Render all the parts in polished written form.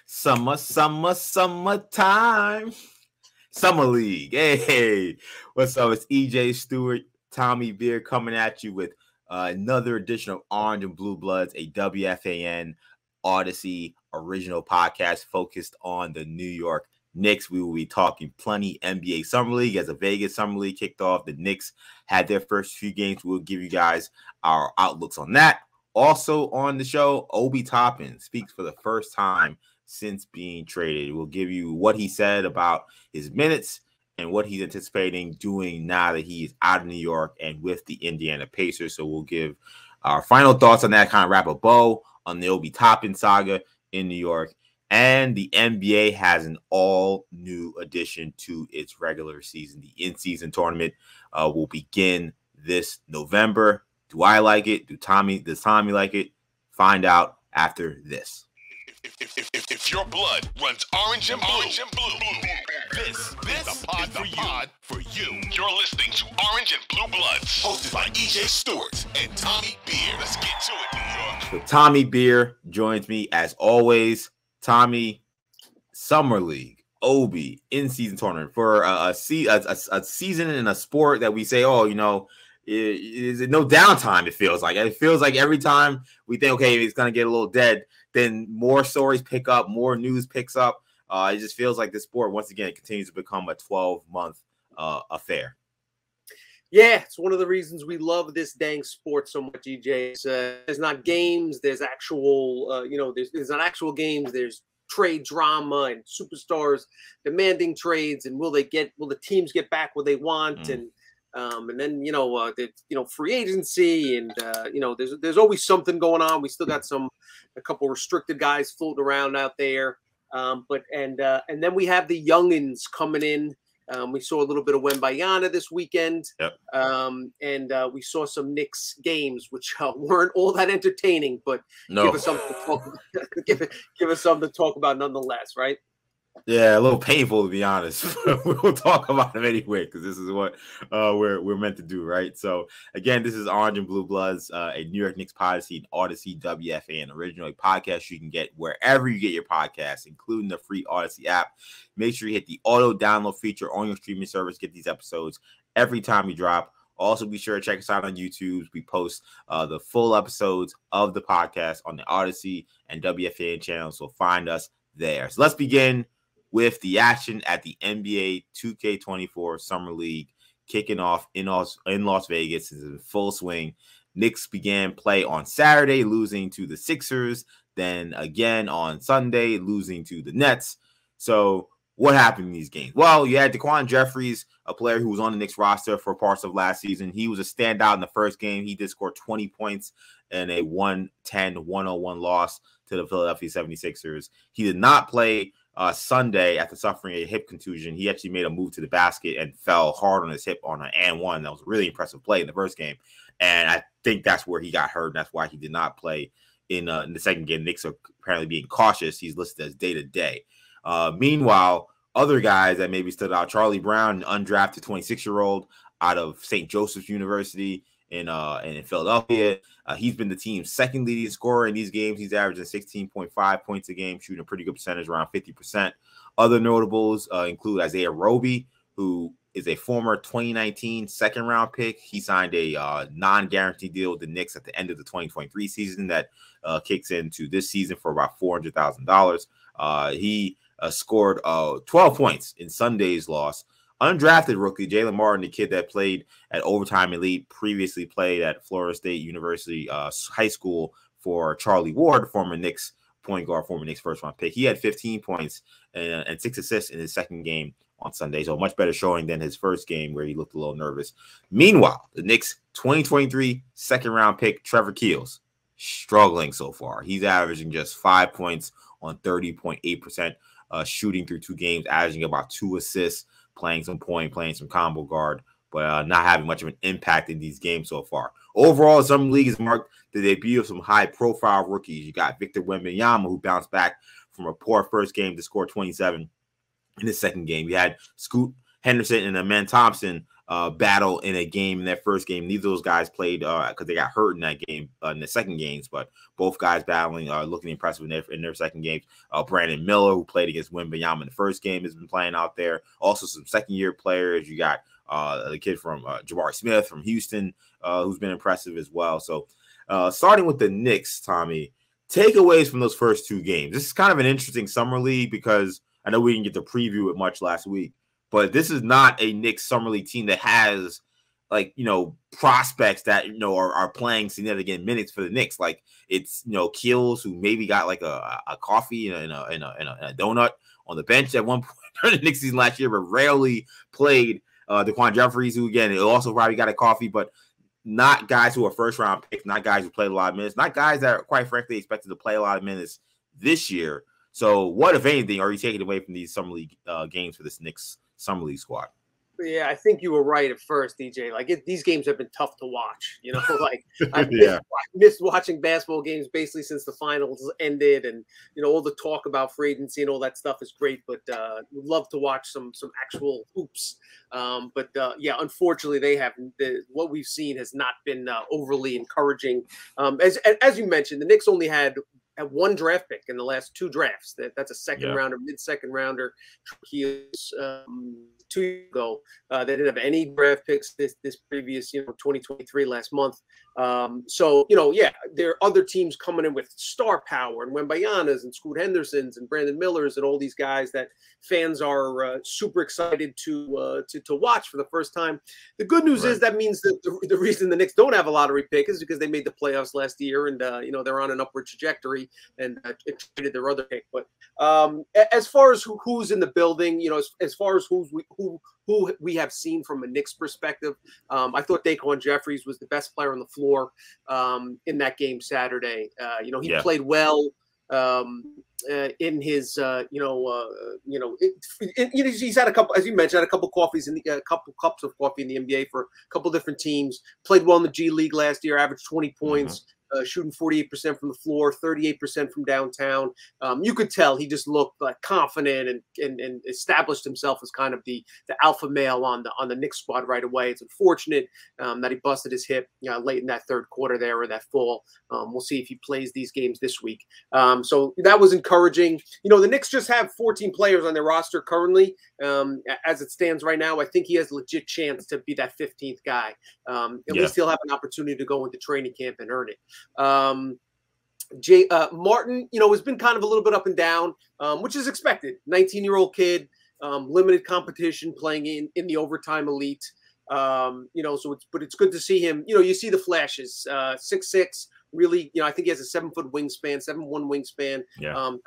Summertime. Summer League. Hey, what's up? It's EJ, Stewart, Tommy Beer coming at you with another edition of Orange and Blue Bloods, a WFAN Audacy original podcast focused on the New York Knicks. We will be talking plenty NBA Summer League. As the Vegas Summer League kicked off, the Knicks had their first few games. We'll give you guys our outlooks on that. Also on the show, Obi Toppin speaks for the first time since being traded. We'll give you what he said about his minutes and what he's anticipating doing now that he is out of New York and with the Indiana Pacers. So we'll give our final thoughts on that, kind of wrap a bow on the Obi Toppin saga in New York. And the NBA has an all-new addition to its regular season. The in-season tournament will begin this November. Do I like it? Does Tommy like it? Find out after this. If your blood runs orange and blue, this is the pod for you. You're listening to Orange and Blue Bloods, hosted by EJ Stewart and Tommy Beer. Let's get to it, New York. So Tommy Beer joins me as always. Tommy, Summer League, Obi, in-season tournament for a season in a sport that we say, oh, you know, is it no downtime? It feels like every time we think, okay, it's gonna get a little dead, then more stories pick up, more news picks up. It just feels like this sport once again continues to become a 12-month affair. Yeah, it's one of the reasons we love this dang sport so much, EJ. There's not games, there's actual, there's not actual games. There's trade drama and superstars demanding trades, and will the teams get back what they want, and then free agency, and there's always something going on. We still got a couple restricted guys floating around out there, and then we have the youngins coming in. We saw a little bit of Wembayana this weekend, and we saw some Knicks games, which weren't all that entertaining, but give us something to talk about. give us something to talk about nonetheless, right? Yeah, a little painful to be honest. We'll talk about them anyway because this is what we're meant to do, right? So again, this is Orange and Blue Bloods, a New York Knicks podcast, an Audacy WFAN original podcast you can get wherever you get your podcasts, including the free Audacy app. Make sure you hit the auto download feature on your streaming service. Get these episodes every time we drop. Also, be sure to check us out on YouTube. We post the full episodes of the podcast on the Audacy and WFAN channels, so find us there. So let's begin with the action at the NBA 2K24 Summer League kicking off in Las Vegas. Is in full swing. Knicks began play on Saturday, losing to the Sixers. Then again on Sunday, losing to the Nets. So what happened in these games? Well, you had Daquan Jeffries, a player who was on the Knicks roster for parts of last season. He was a standout in the first game. He did score 20 points in a 110-101 loss to the Philadelphia 76ers. He did not play Sunday after suffering a hip contusion. He actually made a move to the basket and fell hard on his hip on an and one. That was a really impressive play in the first game. And I think that's where he got hurt. And that's why he did not play in the second game. Knicks are apparently being cautious. He's listed as day-to-day. Meanwhile, other guys that maybe stood out, Charlie Brown, an undrafted 26-year-old out of St. Joseph's University in Philadelphia. He's been the team's second leading scorer in these games. He's averaging 16.5 points a game, shooting a pretty good percentage, around 50%. Other notables include Isaiah Roby, who is a former 2019 second-round pick. He signed a non-guaranteed deal with the Knicks at the end of the 2023 season that kicks into this season for about $400,000. He scored 12 points in Sunday's loss. Undrafted rookie Jalen Martin, the kid that played at Overtime Elite, previously played at Florida State University High School for Charlie Ward, former Knicks point guard, former Knicks first-round pick. He had 15 points and 6 assists in his second game on Sunday, so much better showing than his first game where he looked a little nervous. Meanwhile, the Knicks 2023 second-round pick Trevor Keels struggling so far. He's averaging just 5 points on 30.8% shooting through 2 games, averaging about 2 assists, playing some point, playing some combo guard, but not having much of an impact in these games so far. Overall, some leagues marked the debut of some high-profile rookies. You got Victor Wembanyama, who bounced back from a poor first game to score 27 in his second game. You had Scoot Henderson and Amen Thompson battle in a game in their first game. Neither of those guys played because they got hurt in that game in the second games, but both guys battling, looking impressive in their second games. Brandon Miller, who played against Wembanyama in the first game, has been playing out there. Also, some second-year players. You got the kid from Jabari Smith from Houston, who's been impressive as well. So, starting with the Knicks, Tommy, takeaways from those first two games. This is kind of an interesting summer league because I know we didn't get to preview it much last week, but this is not a Knicks summer league team that has prospects that are playing significant minutes for the Knicks. Like it's Keels, who maybe got like a coffee and a donut on the bench at one point during the Knicks season last year, but rarely played. Daquan Jeffries, who again also probably got a coffee, but not guys who are first round picks, not guys who played a lot of minutes, not guys that are quite frankly expected to play a lot of minutes this year. So what, if anything, are you taking away from these summer league games for this Knicks summer league squad? Yeah, I think you were right at first, DJ. Like these games have been tough to watch. Like I've missed watching basketball games basically since the finals ended, and all the talk about free agency and all that stuff is great, but would love to watch some actual hoops. But unfortunately, they haven't. What we've seen has not been overly encouraging. As you mentioned, the Knicks only had one draft pick in the last two drafts. That's a second rounder, mid-second rounder. Heels 2 years ago. They didn't have any draft picks this previous 2023 last month. There are other teams coming in with star power and Wembayanas and Scoot Hendersons and Brandon Millers and all these guys that fans are super excited to watch for the first time. The good news is that means that the reason the Knicks don't have a lottery pick is because they made the playoffs last year and they're on an upward trajectory and traded their other pick. But as far as who's in the building, as far as who we have seen from a Knicks perspective, I thought Daquan Jeffries was the best player on the floor in that game Saturday. He played well in his he's had a couple, as you mentioned, a couple coffees in a couple cups of coffee in the NBA for a couple different teams. Played well in the G League last year, averaged 20 points. Shooting 48% from the floor, 38% from downtown. You could tell he just looked like confident and established himself as kind of the alpha male on the Knicks squad right away. It's unfortunate that he busted his hip late in that third quarter there or that fall. We'll see if he plays these games this week. So that was encouraging. The Knicks just have 14 players on their roster currently. As it stands right now, I think he has a legit chance to be that 15th guy. At least he'll have an opportunity to go into training camp and earn it. Martin, has been kind of a little bit up and down, which is expected. 19-year-old kid, limited competition, playing in the overtime elite. But it's good to see him. You see the flashes. 6'6", really. I think he has a 7-foot wingspan, 7'1" wingspan.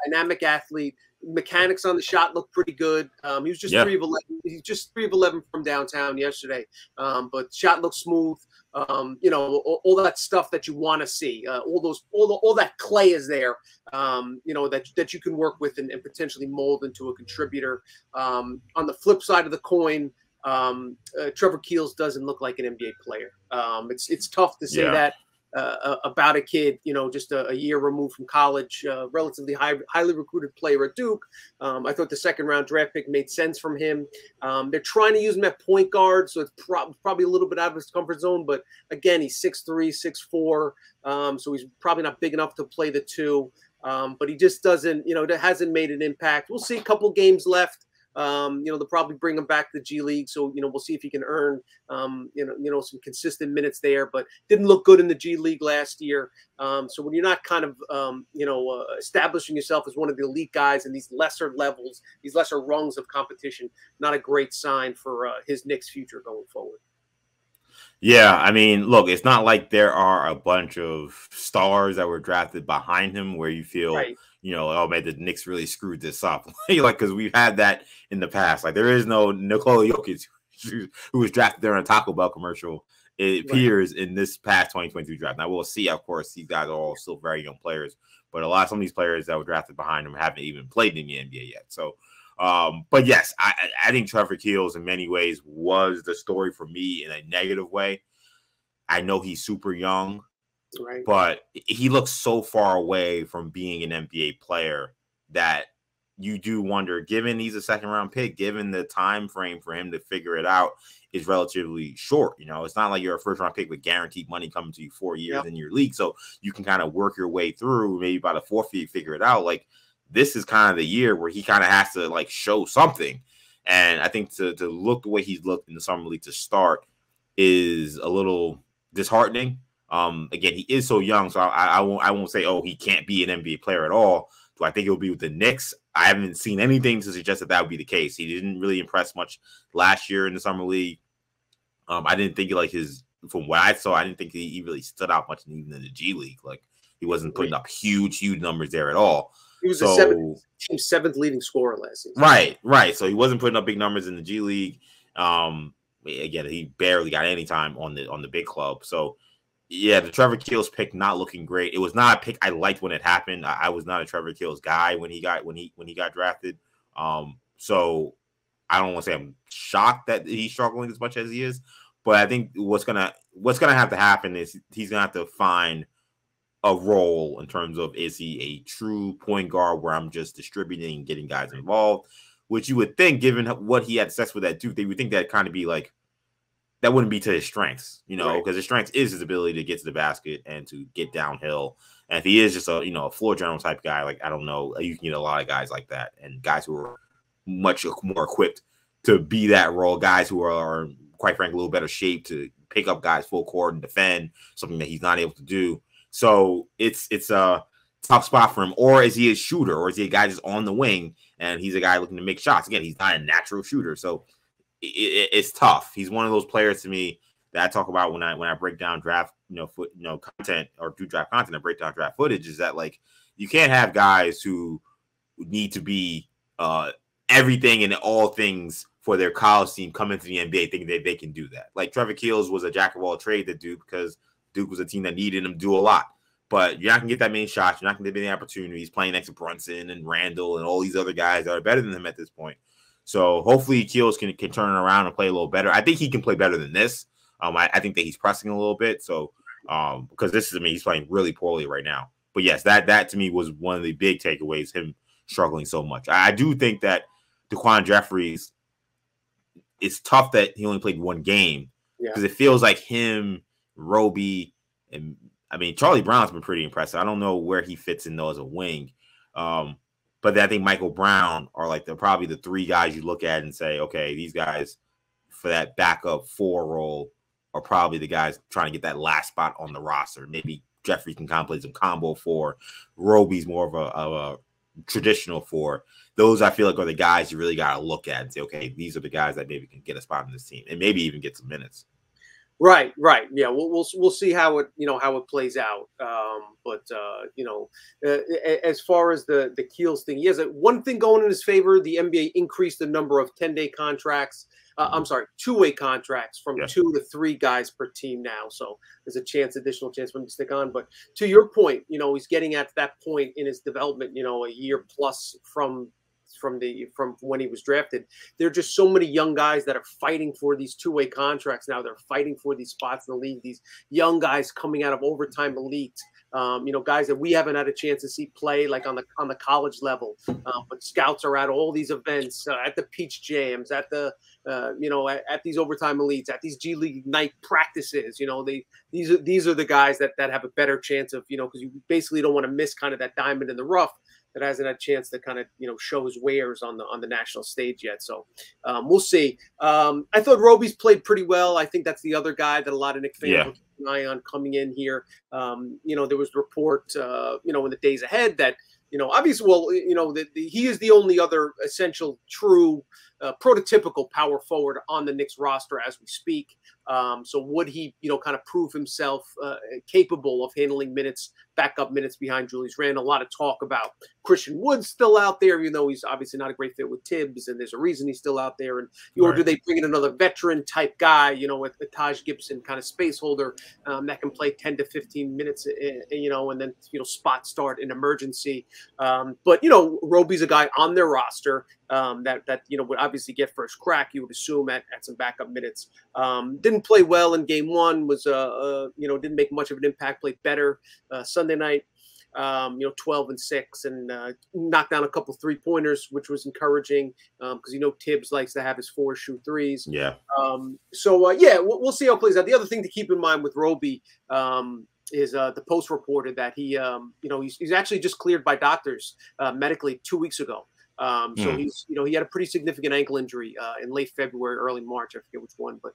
Dynamic athlete. Mechanics on the shot look pretty good. He was just 3 of 11. He's just 3 of 11 from downtown yesterday. But shot looks smooth. All that stuff that you want to see. All that clay is there. That you can work with and potentially mold into a contributor. On the flip side of the coin, Trevor Keels doesn't look like an NBA player. It's tough to say that about a kid, just a year removed from college, relatively highly recruited player at Duke. I thought the second-round draft pick made sense from him. They're trying to use him at point guard, so it's probably a little bit out of his comfort zone. But again, he's 6'3", 6'4", so he's probably not big enough to play the 2. But he just doesn't, hasn't made an impact. We'll see a couple games left. They'll probably bring him back to the G League. So, we'll see if he can earn, some consistent minutes there, but didn't look good in the G League last year. So when you're not kind of, establishing yourself as one of the elite guys in these lesser levels, these lesser rungs of competition, not a great sign for his Knicks future going forward. Yeah, I mean, look, it's not like there are a bunch of stars that were drafted behind him where you feel, oh man, the Knicks really screwed this up. Because we've had that in the past. Like, there is no Nikola Jokic who was drafted there in a Taco Bell commercial. It appears in this past 2022 draft. Now, we'll see, of course, these guys are all still very young players, but some of these players that were drafted behind him haven't even played in the NBA yet. So, but yes, I think Trevor Keels in many ways was the story for me in a negative way. I know he's super young, but he looks so far away from being an NBA player that you do wonder, given he's a second-round pick, given the time frame for him to figure it out is relatively short. You know, it's not like you're a first-round pick with guaranteed money coming to you 4 years in your league, so you can kind of work your way through. Maybe by the fourth year, figure it out. Like, this is kind of the year where he kind of has to like show something. And I think to look the way he's looked in the summer league to start is a little disheartening. Again, he is so young, so I won't say, oh, he can't be an NBA player at all. Do I think he'll be with the Knicks? I haven't seen anything to suggest that would be the case. He didn't really impress much last year in the summer league. I didn't think like from what I saw, I didn't think he really stood out much even in the G League. Like, he wasn't putting up huge numbers there at all. He was the team's seventh leading scorer last season. Right. So he wasn't putting up big numbers in the G League. Again, he barely got any time on the big club. So yeah, the Trevor Keels pick not looking great. It was not a pick I liked when it happened. I was not a Trevor Keels guy when he got drafted. So I don't want to say I'm shocked that he's struggling as much as he is, but I think what's gonna have to happen is he's gonna have to find a role in terms of, is he a true point guard where I'm just distributing and getting guys involved, which you would think, given what he had success with at Duke, they would think that kind of be like, that wouldn't be to his strengths, you know, because his strength is his ability to get to the basket and to get downhill. And if he is just a floor general type guy, like, I don't know, you can get a lot of guys like that, and guys who are much more equipped to be that role, guys who are quite frankly a little better shape to pick up guys full court and defend, something that he's not able to do. So it's a tough spot for him. Or is he a shooter, or is he a guy just on the wing and he's a guy looking to make shots? Again, he's not a natural shooter, so it's tough. He's one of those players to me that I talk about when I break down draft content, or do draft content, I break down draft footage, is that like, you can't have guys who need to be everything and all things for their college team come into the NBA thinking that they can do that. Like, Trevor Keels was a jack of all trades at Duke because Duke was a team that needed him to do a lot. But you're not going to get that many shots. You're not going to get any opportunities playing next to Brunson and Randall and all these other guys that are better than him at this point. So hopefully Keels can turn it around and play a little better. I think he can play better than this. I think that he's pressing a little bit. So because he's playing really poorly right now. But yes, that to me was one of the big takeaways, him struggling so much. I do think that DaQuan Jeffries, it's tough that he only played one game, because it feels like him, Roby, and Charlie Brown's been pretty impressive. I don't know where he fits in though as a wing. But I think Michael Brown are like probably the three guys you look at and say, okay, these guys for that backup 4 role are probably the guys trying to get that last spot on the roster. Maybe Jeffrey can kind of play some combo 4. Roby's more of a traditional 4. Those I feel like are the guys you really got to look at and say, okay, these are the guys that maybe can get a spot in this team and maybe even get some minutes. Right. Yeah, we'll see how it plays out. As far as the Keels thing, he has one thing going in his favor. The NBA increased the number of 10-day contracts. 2-way contracts from 2 to 3 guys per team now. So there's additional chance for him to stick on. But to your point, he's getting at that point in his development, a year plus from when he was drafted. There are just so many young guys that are fighting for these 2-way contracts now. They're fighting for these spots in the league. These young guys coming out of overtime elite, guys that we haven't had a chance to see play like on the college level. But scouts are at all these events, at the Peach Jams, at the at these overtime elites, at these G League night practices. These are the guys that have a better chance of, because you basically don't want to miss kind of that diamond in the rough that hasn't had a chance to kind of, show his wares on the national stage yet. So we'll see. I thought Roby's played pretty well. I think that's the other guy that a lot of Knicks fans will keep an eye on coming in here. There was a report, in the days ahead that, obviously, that he is the only other essential, true, prototypical power forward on the Knicks roster as we speak. So would he, kind of prove himself capable of handling backup minutes behind Julius Randle? A lot of talk about Christian Wood still out there, even though he's obviously not a great fit with Tibbs, and there's a reason he's still out there. And or do they bring in another veteran type guy, with the Taj Gibson kind of space holder that can play 10 to 15 minutes, and then spot start in emergency. But Roby's a guy on their roster that would obviously get first crack, you would assume, at some backup minutes. Didn't play well in game 1, was didn't make much of an impact, played better Sunday night. 12-6, and knocked down a couple 3-pointers, which was encouraging because Tibbs likes to have his 4-shoot threes. Yeah. We'll see how it plays out. The other thing to keep in mind with Roby is the Post reported that he's actually just cleared by doctors medically 2 weeks ago. So he's, he had a pretty significant ankle injury in late February, early March. I forget which one, but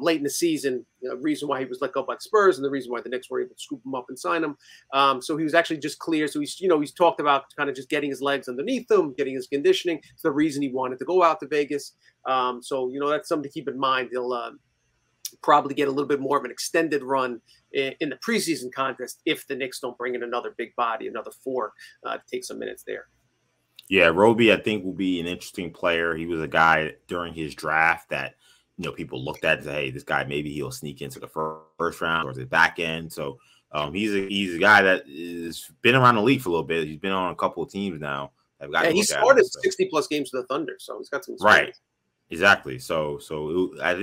late in the season, reason why he was let go by the Spurs and the reason why the Knicks were able to scoop him up and sign him. So he was actually just cleared. So he's talked about kind of just getting his legs underneath him, getting his conditioning. It's the reason he wanted to go out to Vegas. So that's something to keep in mind. He'll probably get a little bit more of an extended run in the preseason contest if the Knicks don't bring in another big body, another 4 to take some minutes there. Yeah, Roby, I think, will be an interesting player. He was a guy during his draft that, people looked at and said, hey, this guy, maybe he'll sneak into the first round or the back end. So he's a guy that has been around the league for a little bit. He's been on a couple of teams now. He started 60-plus games for the Thunder, so he's got some experience. Right, exactly. So I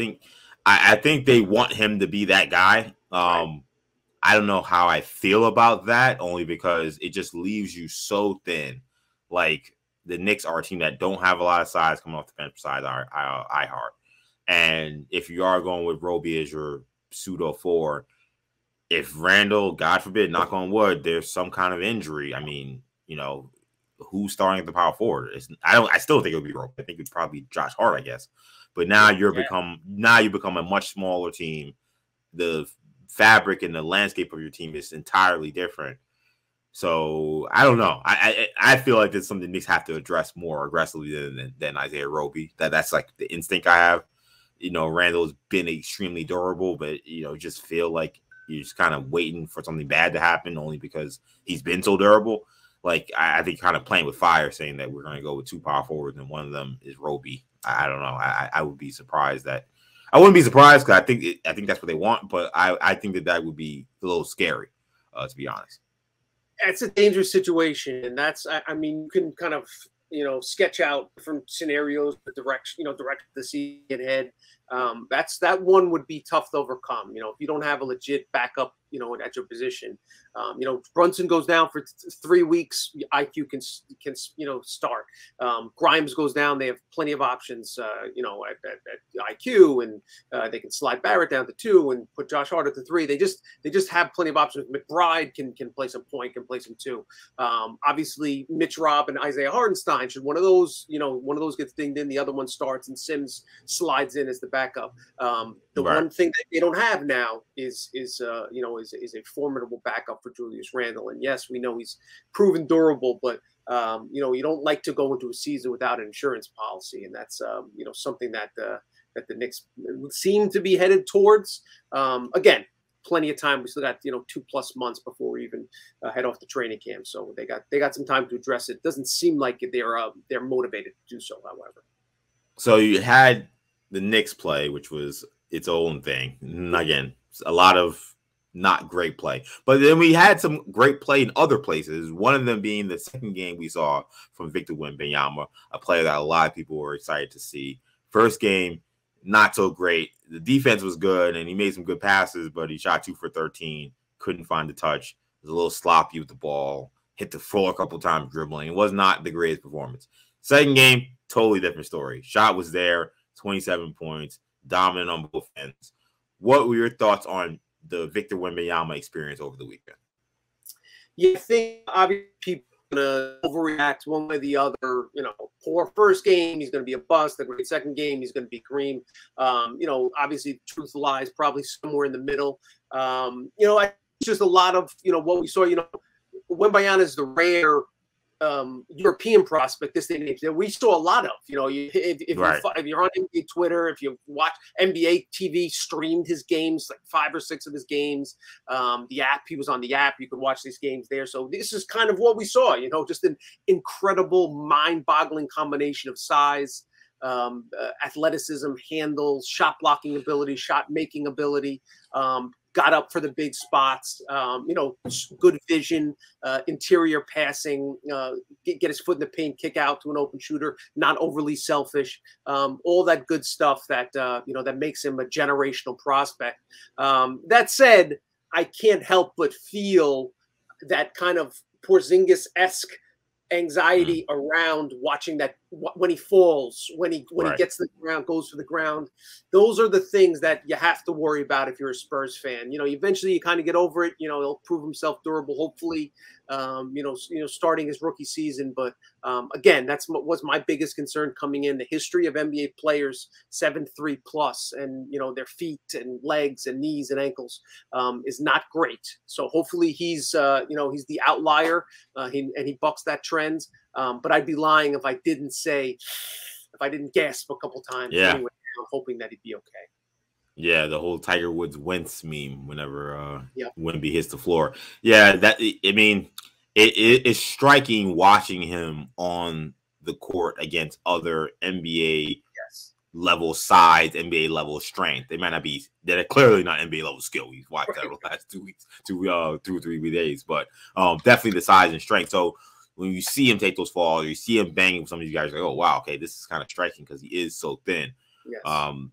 think they want him to be that guy. Right. I don't know how I feel about that, only because it just leaves you so thin. Like, the Knicks are a team that don't have a lot of size coming off the bench besides I Heart. And if you are going with Roby as your pseudo 4, if Randall, God forbid, knock on wood, there's some kind of injury, I mean, who's starting at the power forward? I still think it would be Roby. I think it'd probably be Josh Hart, I guess. But now you become a much smaller team. The fabric and the landscape of your team is entirely different. So I don't know. I feel like that's something Knicks have to address more aggressively than Isaiah Roby. That's like the instinct I have. Randall's been extremely durable, but just feel like you're just kind of waiting for something bad to happen only because he's been so durable. Like I think kind of playing with fire, saying that we're going to go with 2 power forwards and one of them is Roby. I don't know. I would be surprised that I wouldn't be surprised because I think that's what they want, but I think that would be a little scary, to be honest. It's a dangerous situation, and that's, I mean, you can kind of, sketch out different scenarios, the direction the season ahead. That one would be tough to overcome. If you don't have a legit backup, at your position. Brunson goes down for 3 weeks. IQ can start. Grimes goes down. They have plenty of options. At IQ, and they can slide Barrett down to 2 and put Josh Hart at the 3. They just have plenty of options. McBride can play some point, can play some 2. Obviously, Mitch Robb and Isaiah Hartenstein. Should one of those gets dinged in, the other one starts, and Sims slides in as the backup. The one thing that they don't have now is a formidable backup for Julius Randle. And yes, we know he's proven durable, but you don't like to go into a season without an insurance policy, and that's something that the Knicks seem to be headed towards. Again, plenty of time. We still got 2+ months before we even head off to training camp, so they got some time to address it. Doesn't seem like they're motivated to do so, however. So you had the Knicks play, which was its own thing. And again, a lot of not great play. But then we had some great play in other places, one of them being the second game we saw from Victor Wembanyama, a player that a lot of people were excited to see. First game, not so great. The defense was good, and he made some good passes, but he shot 2 for 13, couldn't find the touch, was a little sloppy with the ball, hit the floor a couple times dribbling. It was not the greatest performance. Second game, totally different story. Shot was there, 27 points, dominant on both ends. What were your thoughts on the Victor Wembanyama experience over the weekend? Yeah, I think obviously people are going to overreact one way or the other. Poor first game, he's going to be a bust. The great second game, he's going to be cream. Obviously, the truth lies probably somewhere in the middle. It's just a lot of, what we saw. Wembanyama is the rare European prospect this day and age that we saw a lot of. If you're on NBA Twitter, if you watch NBA TV, streamed his games, like 5 or 6 of his games. The app, he was on the app. You could watch these games there. So this is kind of what we saw. Just an incredible, mind-boggling combination of size, athleticism, handles, shot blocking ability, shot making ability. Got up for the big spots, good vision, interior passing, get his foot in the paint, kick out to an open shooter, not overly selfish, all that good stuff that, that makes him a generational prospect. That said, I can't help but feel that kind of Porzingis-esque anxiety around watching that when he falls, when he gets to the ground, goes for the ground. Those are the things that you have to worry about if you're a Spurs fan. You know, eventually you kind of get over it. You know, he'll prove himself durable, hopefully. Starting his rookie season, but again, was my biggest concern coming in. The history of NBA players 7'3" plus, and their feet and legs and knees and ankles is not great. So hopefully he's the outlier, he bucks that trend. But I'd be lying if I didn't gasp a couple times. Yeah. Anyway, I'm hoping that he'd be okay. Yeah, the whole Tiger Woods wince meme whenever Wemby hits the floor. Yeah, it's striking watching him on the court against other NBA level size, NBA level strength. They're clearly not NBA level skill. We've watched that over the last 2 weeks, 2 or 3 days, but definitely the size and strength. So when you see him take those falls, you see him banging with some of these guys, like, oh wow, okay, this is kind of striking because he is so thin. Yes.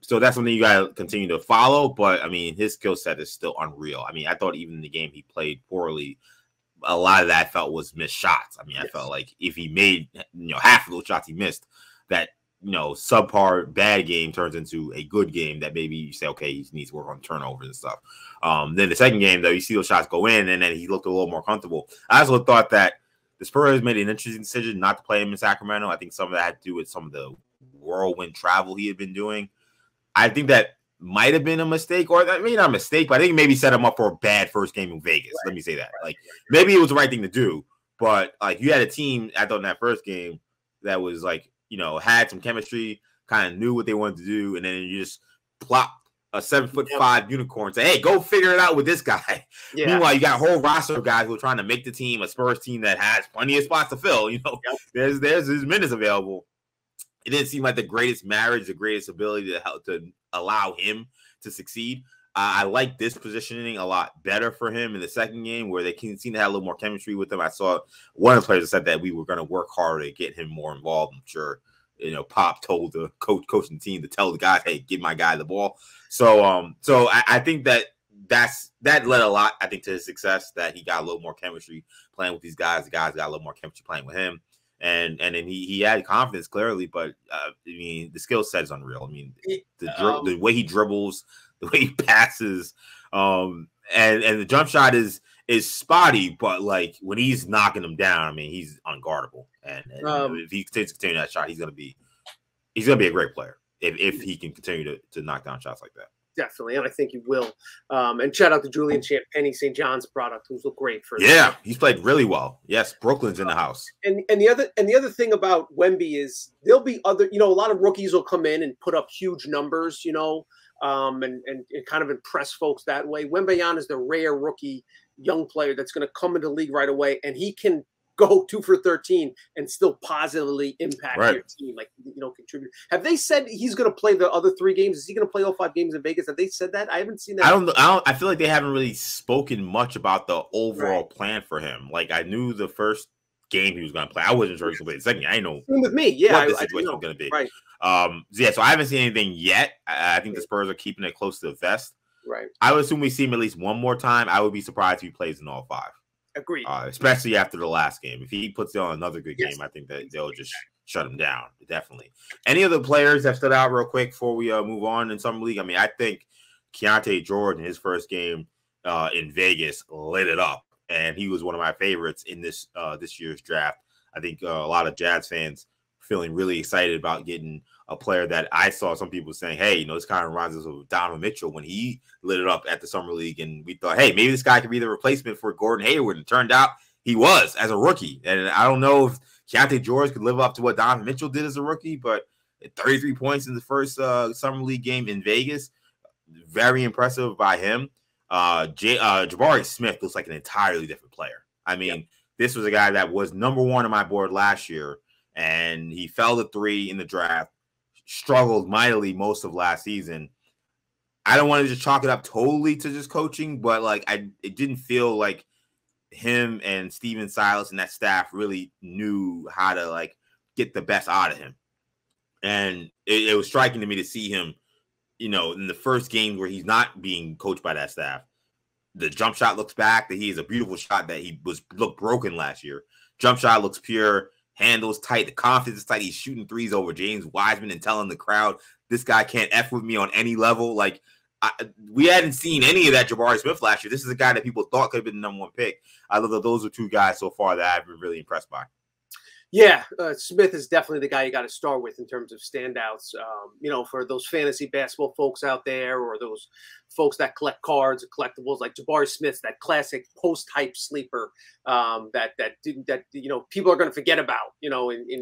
So that's something you gotta continue to follow. But I mean, his skill set is still unreal. I mean, I thought even in the game he played poorly, a lot of that I felt was missed shots. I mean, I felt like if he made half of those shots he missed, that subpar bad game turns into a good game that maybe you say, okay, he needs to work on turnovers and stuff. Then the second game though, you see those shots go in, and then he looked a little more comfortable. I also thought that the Spurs made an interesting decision not to play him in Sacramento. I think some of that had to do with some of the whirlwind travel he had been doing. I think that might have been a mistake, or that maybe not a mistake, but I think maybe set him up for a bad first game in Vegas. Let me say that. Like, maybe it was the right thing to do, but like you had a team, I thought in that first game that was like, had some chemistry, kind of knew what they wanted to do, and then you just plop a 7'5" unicorn and say, hey, go figure it out with this guy. Yeah. Meanwhile, you got a whole roster of guys who are trying to make the team a Spurs team that has plenty of spots to fill. There's his minutes available. It didn't seem like the greatest marriage, the greatest ability to help to allow him to succeed. I like this positioning a lot better for him in the second game, where they seem to have a little more chemistry with him. I saw one of the players said that we were going to work harder to get him more involved. I'm sure, Pop told the coaching team to tell the guys, hey, give my guy the ball. So I think that led a lot, I think, to his success, that he got a little more chemistry playing with these guys. The guys got a little more chemistry playing with him. And then he had confidence clearly, but I mean, the skill set is unreal. I mean, the way he dribbles, the way he passes, and the jump shot is spotty, but like when he's knocking them down, I mean, he's unguardable. And if he continues to continue that shot, he's gonna be a great player if he can continue to knock down shots like that. Definitely, and I think he will. And shout out to Julian Champagny, St. John's product, who's looked great for. Yeah, he's played really well. Yes, Brooklyn's in the house. And the other thing about Wemby is there'll be other, a lot of rookies will come in and put up huge numbers, and kind of impress folks that way. Wembyana is the rare rookie young player that's going to come into the league right away, and he can go 2 for 13 and still positively impact your team, like, contribute. Have they said he's going to play the other 3 games? Is he going to play all 5 games in Vegas? Have they said that? I haven't seen that. I don't know. I feel like they haven't really spoken much about the overall plan for him. Like, I knew the first game he was going to play. I wasn't sure he was going to play the second game. I didn't know with me. Yeah, what the situation was going to be. Right. So I haven't seen anything yet. I think the Spurs are keeping it close to the vest. Right. I would assume we see him at least one more time. I would be surprised if he plays in all 5. Agreed. Especially after the last game. If he puts on another good game, I think that they'll just shut him down. Definitely. Any other players that stood out real quick before we move on in Summer League? I mean, I think Keontae Jordan, his first game in Vegas, lit it up, and he was one of my favorites in this year's draft. I think a lot of Jazz fans feeling really excited about getting a player that I saw some people saying, hey, this kind of reminds us of Donovan Mitchell when he lit it up at the Summer League. And we thought, hey, maybe this guy could be the replacement for Gordon Hayward. And it turned out he was as a rookie. And I don't know if Keontae Jordan could live up to what Donovan Mitchell did as a rookie, but 33 points in the first Summer League game in Vegas, very impressive by him. Jabari Smith looks like an entirely different player. I mean, this was a guy that was number 1 on my board last year, and he fell to 3 in the draft. Struggled mightily most of last season. I don't want to just chalk it up totally to just coaching, but like it didn't feel like him and Steven Silas and that staff really knew how to like get the best out of him. And it was striking to me to see him, in the first game where he's not being coached by that staff, The jump shot looks back. That he is a beautiful shot. That he looked broken last year. Jump shot looks pure. Handles tight. The confidence is tight. He's shooting threes over James Wiseman and telling the crowd, this guy can't F with me on any level. Like, we hadn't seen any of that Jabari Smith last year. This is a guy that people thought could have been the #1 pick. I love that those are two guys so far that I've been really impressed by. Yeah, Smith is definitely the guy you got to start with in terms of standouts. For those fantasy basketball folks out there, or those folks that collect cards or collectibles, like Jabari Smith's that classic post-hype sleeper that people are going to forget about, in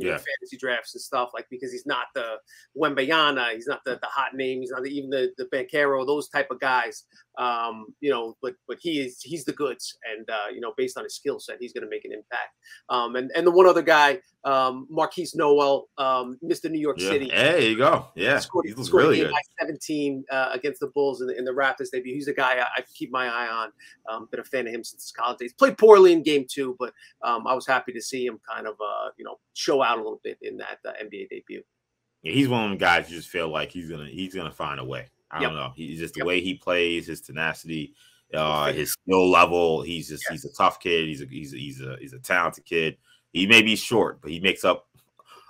fantasy drafts and stuff, like, because he's not the Wembayana, he's not the hot name, he's not even the Banchero, those type of guys. But he's the goods, and based on his skill set, he's going to make an impact. And the one other guy, Marquise Noel, Mr. New York City. Hey, there you go. Yeah, he looks really good. 17 against the Bulls in the Raptors debut. He's a guy I keep my eye on. Been a fan of him since college days. Played poorly in game 2, but I was happy to see him kind of show out a little bit in that NBA debut. Yeah, he's one of them guys you just feel like he's gonna find a way. I don't know. He's just the way he plays, his tenacity, his skill level. He's a tough kid. He's a talented kid. He may be short, but he makes up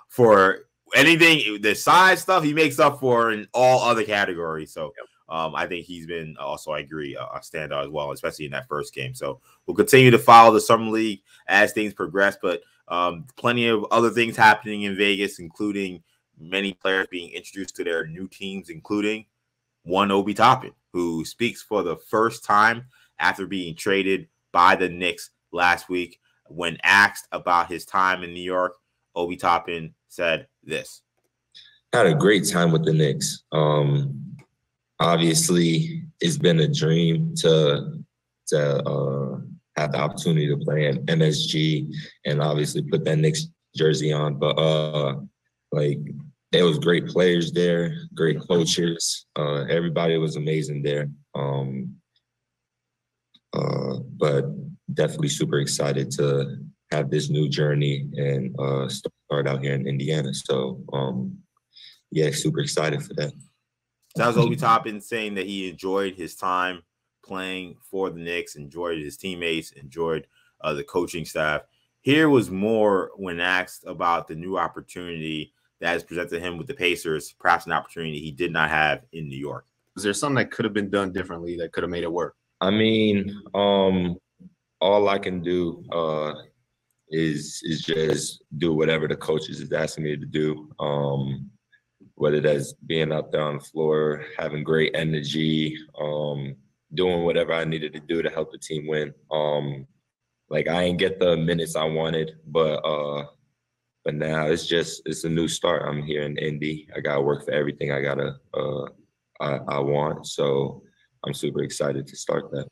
for anything. The size stuff he makes up for in all other categories. So I think he's been also, I agree, a standout as well, especially in that first game. So we'll continue to follow the Summer League as things progress, but plenty of other things happening in Vegas, including many players being introduced to their new teams, including one Obi Toppin, who speaks for the first time after being traded by the Knicks last week. When asked about his time in New York, Obi Toppin said this. Had a great time with the Knicks. Obviously, it's been a dream to have the opportunity to play in MSG and obviously put that Knicks jersey on. But there was great players there, great coaches. Everybody was amazing there. But definitely super excited to have this new journey and start out here in Indiana. So, super excited for that. That was Obi Toppin saying that he enjoyed his time playing for the Knicks, enjoyed his teammates, enjoyed the coaching staff. Here was more when asked about the new opportunity that has presented him with the Pacers, perhaps an opportunity he did not have in New York. Is there something that could have been done differently that could have made it work? I mean, all I can do is just do whatever the coaches is asking me to do. Whether that's being out there on the floor, having great energy, doing whatever I needed to do to help the team win. I ain't get the minutes I wanted, but now it's a new start. I'm here in Indy. I gotta work for everything I want. So I'm super excited to start that.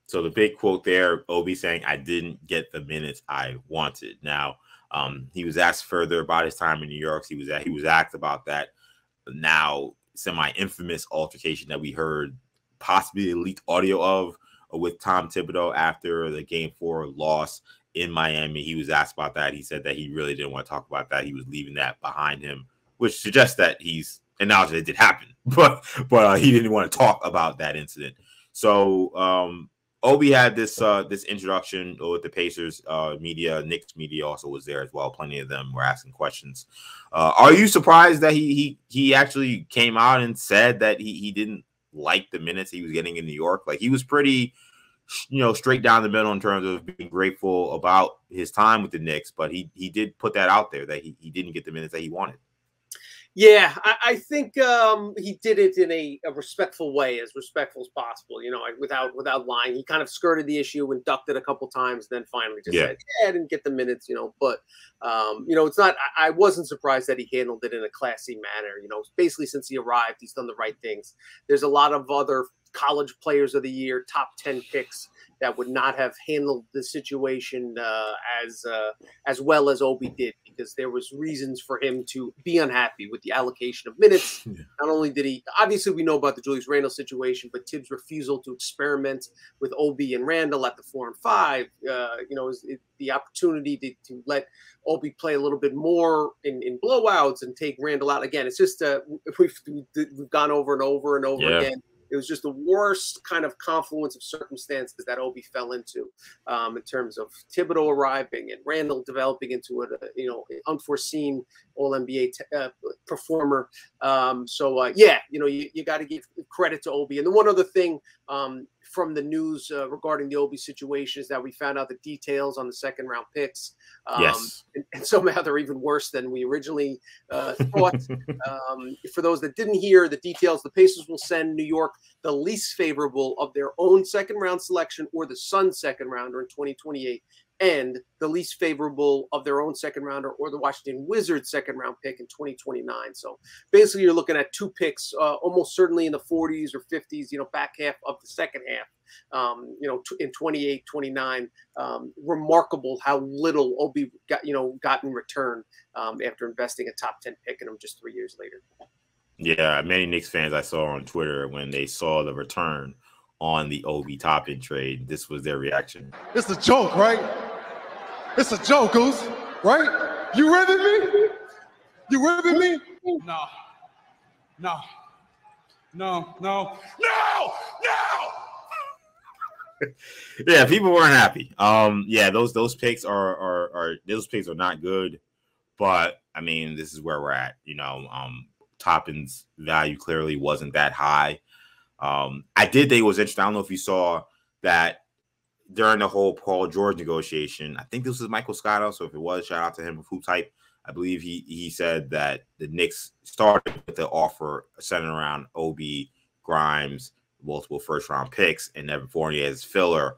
So the big quote there, Obi saying, I didn't get the minutes I wanted. Now, he was asked further about his time in New York. He was asked about that now semi-infamous altercation that we heard possibly leaked audio of with Tom Thibodeau after the Game 4 loss in Miami. He was asked about that. He said that he really didn't want to talk about that. He was leaving that behind him, which suggests that he's acknowledged that it did happen, but he didn't want to talk about that incident. So Obi had this introduction with the Pacers media. Knicks media also was there as well. Plenty of them were asking questions. Are you surprised that he actually came out and said that he didn't like the minutes he was getting in New York? Like, he was pretty, straight down the middle in terms of being grateful about his time with the Knicks, but he did put that out there that he didn't get the minutes that he wanted. Yeah, I think he did it in a respectful way, as respectful as possible, without lying. He kind of skirted the issue and ducked it a couple times, then finally just said, I didn't get the minutes, but, it's not, I wasn't surprised that he handled it in a classy manner. Basically since he arrived, he's done the right things. There's a lot of other college players of the year, top 10 picks that would not have handled the situation as well as Obi did, because there was reasons for him to be unhappy with the allocation of minutes. Not only did he, obviously we know about the Julius Randle situation, but Tibbs' refusal to experiment with Obi and Randle at the 4 and 5, the opportunity to let Obi play a little bit more in blowouts and take Randle out. Again, it's just we've gone over and over and over again. It was just the worst kind of confluence of circumstances that Obi fell into, in terms of Thibodeau arriving and Randall developing into an unforeseen All-NBA performer. Yeah, you got to give credit to Obi. And the one other thing from the news regarding the Obi situation is that we found out the details on the second-round picks. Yes. And somehow they're even worse than we originally thought. For those that didn't hear the details, the Pacers will send New York the least favorable of their own second-round selection or the Suns' second-rounder in 2028, and the least favorable of their own second-rounder or the Washington Wizards' second-round pick in 2029. So basically, you're looking at 2 picks, almost certainly in the 40s or 50s, back half of the second half, in 28, 29. Remarkable how little Obi got in return after investing a top 10 pick in him just 3 years later. Yeah, many Knicks fans I saw on Twitter when they saw the return on the Obi Toppin trade, this was their reaction. It's a joke, right? It's a joke, Goose, right? You ribbing me? You ribbing me? No. Yeah, people weren't happy. Yeah, those picks are not good, but I mean, this is where we're at. Toppin's value clearly wasn't that high. I did think it was interesting. I don't know if you saw that during the whole Paul George negotiation. I think this was Michael Scotto, so if it was, shout out to him of Hoop Type. I believe he said that the Knicks started with the offer centered around Obi, Grimes, multiple first-round picks, and Evan Fournier as filler.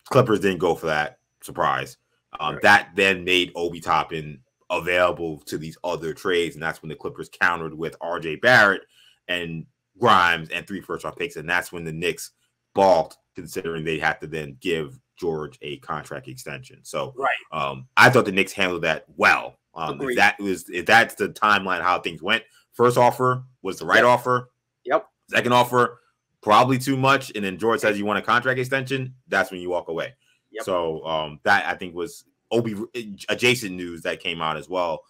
Clippers didn't go for that. Surprise. Right. That then made Obi Toppin available to these other trades, and that's when the Clippers countered with R.J. Barrett and Grimes and 3 first-round picks, and that's when the Knicks balked, considering they had to then give George a contract extension. So, right. I thought the Knicks handled that well. If that's the timeline how things went, first offer was the right offer. Yep. Second offer, probably too much, and then George says you want a contract extension. That's when you walk away. Yep. So that I think was Obi adjacent news that came out as well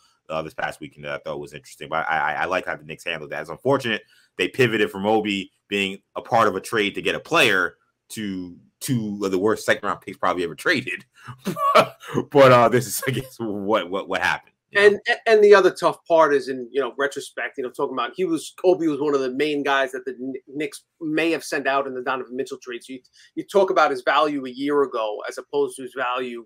this past weekend that I thought was interesting. But I like how the Knicks handled that. It's unfortunate they pivoted from Obi being a part of a trade to get a player to 2 of the worst second-round picks probably ever traded. But this is, I guess, what happened. And the other tough part is in retrospect, talking about Obi was one of the main guys that the Knicks may have sent out in the Donovan Mitchell trade. So you talk about his value a year ago as opposed to his value.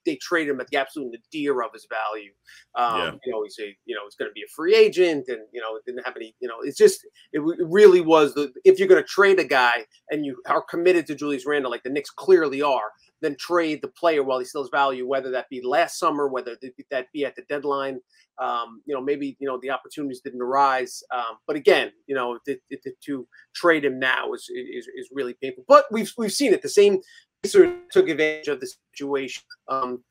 They traded him at the absolute nadir of his value. You say he's going to be a free agent, and it didn't have any. It really was if you're going to trade a guy and you are committed to Julius Randle, like the Knicks clearly are, then trade the player while he still has value, whether that be last summer, whether that be at the deadline. Maybe the opportunities didn't arise, but again, to trade him now is really painful. But we've seen it. The same took advantage of the situation.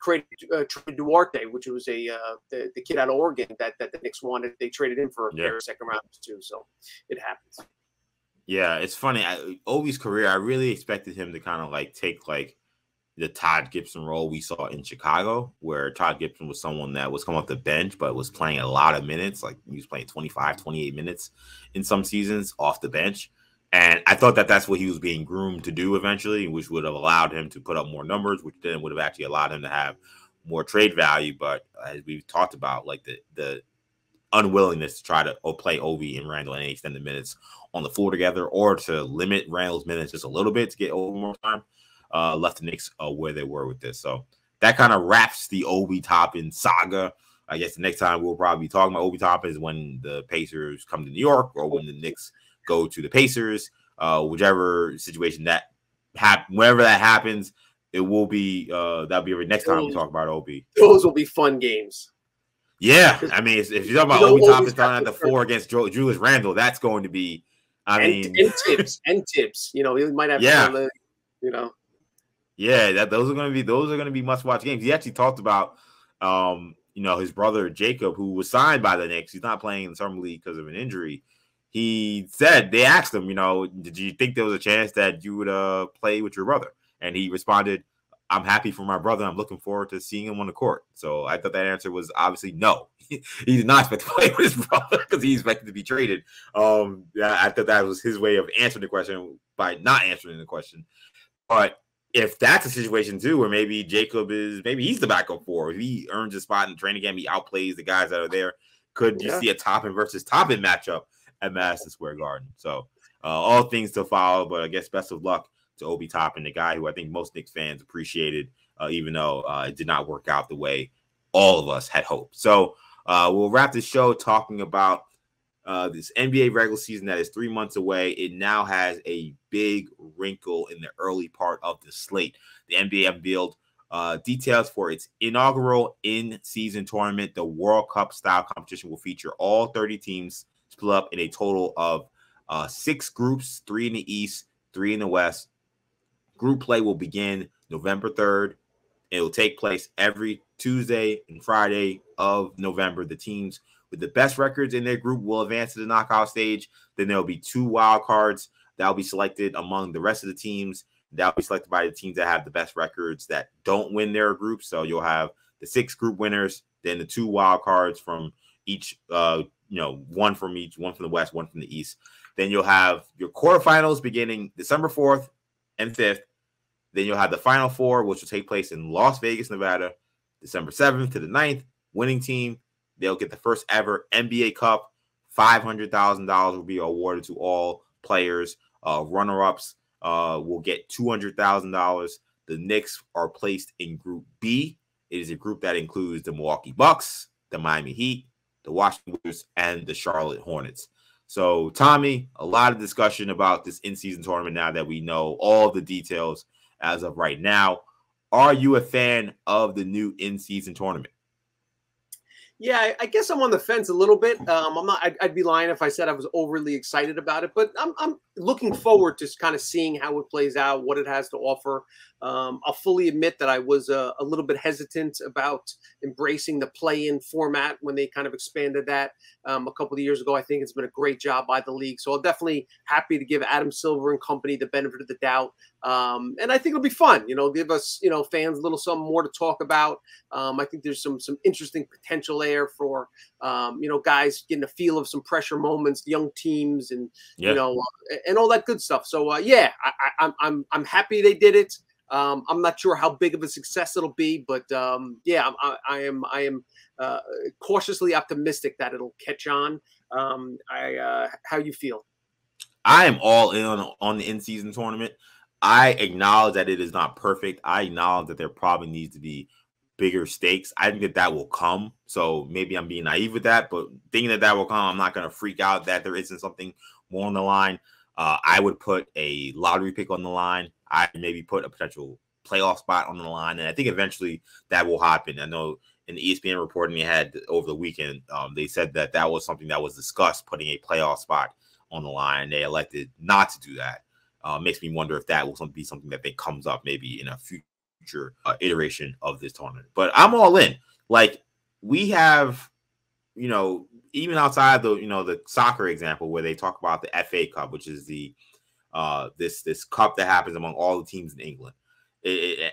Traded Duarte, which was the kid out of Oregon that the Knicks wanted. They traded him for a pair of second rounders too. So it happens. Yeah, it's funny. Obi's career, I really expected him to kind of take the Todd Gibson role we saw in Chicago, where Todd Gibson was someone that was coming off the bench, but was playing a lot of minutes. Like he was playing 25, 28 minutes in some seasons off the bench. And I thought that that's what he was being groomed to do eventually, which would have allowed him to put up more numbers, which then would have actually allowed him to have more trade value. But as we've talked about, the unwillingness to try to play Obi and Randall and extend the minutes on the floor together, or to limit Randall's minutes just a little bit to get Obi more time, left the Knicks where they were with this. So that kind of wraps the Obi Toppin saga. I guess the next time we'll probably be talking about Obi Toppin is when the Pacers come to New York, or when the Knicks go to the Pacers. Whichever situation whenever that happens, it will be that'll be every next time we talk about Obi. Those will be fun games. Yeah, I mean, if you're talking about Obi Toppin starting at the 4 against Julius Randle, that's going to be. And tips. He might have. Yeah, those are going to be must-watch games. He actually talked about, his brother Jacob, who was signed by the Knicks. He's not playing in the Summer League because of an injury. He said, they asked him, did you think there was a chance that you would play with your brother? And he responded, I'm happy for my brother. I'm looking forward to seeing him on the court. So I thought that answer was obviously no. He did not expect to play with his brother because he expected to be traded. I thought that was his way of answering the question by not answering the question. But if that's a situation too, where maybe maybe he's the backup four. If he earns a spot in the training camp, he outplays the guys that are there. Could you see a Toppin versus Toppin matchup at Madison Square Garden? So all things to follow, but I guess best of luck to Obi Toppin, the guy who I think most Knicks fans appreciated, even though it did not work out the way all of us had hoped. So we'll wrap the show talking about this NBA regular season that is 3 months away. It now has a big wrinkle in the early part of the slate. The NBA unveiled details for its inaugural in-season tournament. The World Cup style competition will feature all 30 teams split up in a total of 6 groups, 3 in the East, 3 in the West. Group play will begin November 3rd. It will take place every Tuesday and Friday of November. The teams with the best records in their group will advance to the knockout stage. Then there will be 2 wild cards that will be selected among the rest of the teams. That will be selected by the teams that have the best records that don't win their group. So you'll have the 6 group winners, then the 2 wild cards from each, one from each, one from the West, one from the East. Then you'll have your quarterfinals beginning December 4th and 5th. Then you'll have the Final Four, which will take place in Las Vegas, Nevada, December 7th to the 9th. Winning team, they'll get the first ever NBA Cup. $500,000 will be awarded to all players. Runner-ups will get $200,000. The Knicks are placed in Group B. It is a group that includes the Milwaukee Bucks, the Miami Heat, the Washington Wizards, and the Charlotte Hornets. So, Tommy, a lot of discussion about this in-season tournament now that we know all the details as of right now. Are you a fan of the new in-season tournament? Yeah, I guess I'm on the fence a little bit. I'm not. I'd be lying if I said I was overly excited about it, but I'm looking forward to kind of seeing how it plays out, what it has to offer. I'll fully admit that I was a little bit hesitant about embracing the play-in format when they kind of expanded that a couple of years ago. I think it's been a great job by the league, so I'm definitely happy to give Adam Silver and company the benefit of the doubt. And I think it'll be fun. Give us fans a little something more to talk about. I think there's some interesting potential there for guys getting a feel of some pressure moments, young teams, and and all that good stuff. So I'm happy they did it. I'm not sure how big of a success it'll be, but I am cautiously optimistic that it'll catch on. How you feel? I am all in on the in-season tournament. I acknowledge that it is not perfect. I acknowledge that there probably needs to be bigger stakes. I think that will come. So maybe I'm being naive with that, but thinking that will come, I'm not going to freak out that there isn't something more on the line. I would put a lottery pick on the line. I maybe put a potential playoff spot on the line. And I think eventually that will happen. I know in the ESPN reporting they had over the weekend, they said that was something that was discussed, putting a playoff spot on the line. They elected not to do that. Makes me wonder if that will be something that comes up maybe in a future iteration of this tournament. But I'm all in. Like, we have, even outside the soccer example where they talk about the FA Cup, which is the this cup that happens among all the teams in England.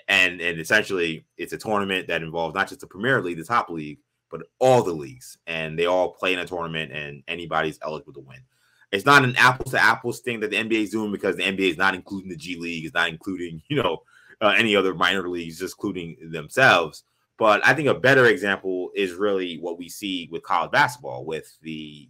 And essentially it's a tournament that involves not just the Premier League, the top league, but all the leagues. And they all play in a tournament and anybody's eligible to win. It's not an apples to apples thing that the NBA is doing because the NBA is not including the G League, it's not including, any other minor leagues, just including themselves. But I think a better example is really what we see with college basketball with the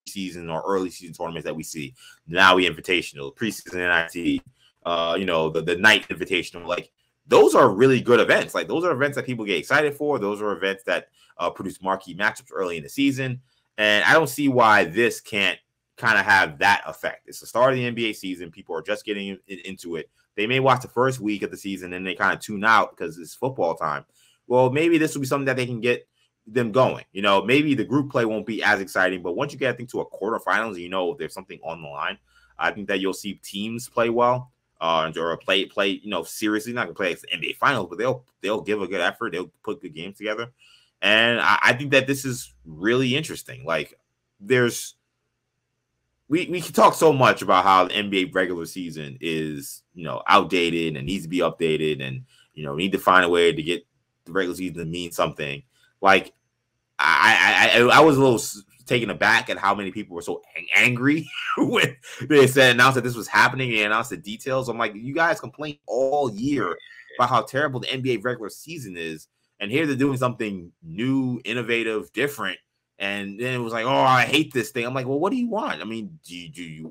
season or early season tournaments that we see. Now Invitational, preseason NIT, the night Invitational. Like, those are really good events. Like, those are events that people get excited for. Those are events that produce marquee matchups early in the season. And I don't see why this can't kind of have that effect. It's the start of the NBA season. People are just getting into it. They may watch the first week of the season and they kind of tune out because it's football time. Well, maybe this will be something that they can get them going. Maybe the group play won't be as exciting, but once you get, I think, to a quarterfinals, there's something on the line. I think that you'll see teams play well, or play, seriously. Not gonna play the NBA Finals, but they'll give a good effort. They'll put good games together, and I think that this is really interesting. Like, we can talk so much about how the NBA regular season is, outdated and needs to be updated, and You know, we need to find a way to get the regular season to mean something. Like, I was a little taken aback at how many people were so angry when they announced that this was happening and announced the details. I'm like, you guys complain all year about how terrible the NBA regular season is, and here they're doing something new, innovative, different. And then it was like, oh, I hate this thing. I'm like, well, what do you want? I mean,